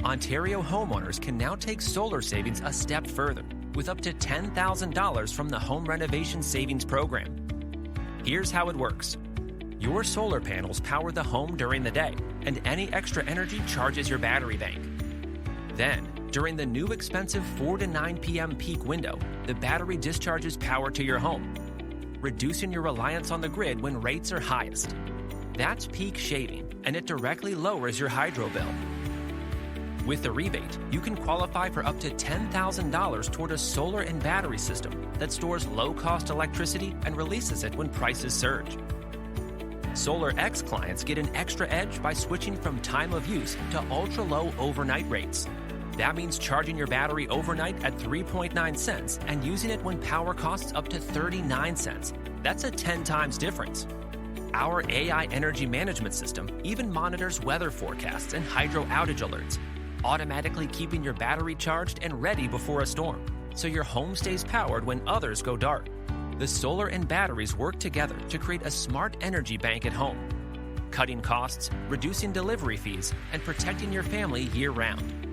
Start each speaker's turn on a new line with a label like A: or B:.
A: Ontario homeowners can now take solar savings a step further with up to $10,000 from the Home Renovation Savings program. Here's how it works. Your solar panels power the home during the day, and any extra energy charges your battery bank. Then, during the new expensive 4 to 9 p.m. peak window, the battery discharges power to your home, reducing your reliance on the grid when rates are highest. That's peak shaving, and it directly lowers your hydro bill. With the rebate, you can qualify for up to $10,000 toward a solar and battery system that stores low-cost electricity and releases it when prices surge. Solar X clients get an extra edge by switching from time of use to ultra-low overnight rates. That means charging your battery overnight at 3.9 cents and using it when power costs up to 39 cents. That's a 10 times difference. Our AI energy management system even monitors weather forecasts and hydro outage alerts, automatically keeping your battery charged and ready before a storm, so your home stays powered when others go dark. The solar and batteries work together to create a smart energy bank at home, cutting costs, reducing delivery fees, and protecting your family year-round.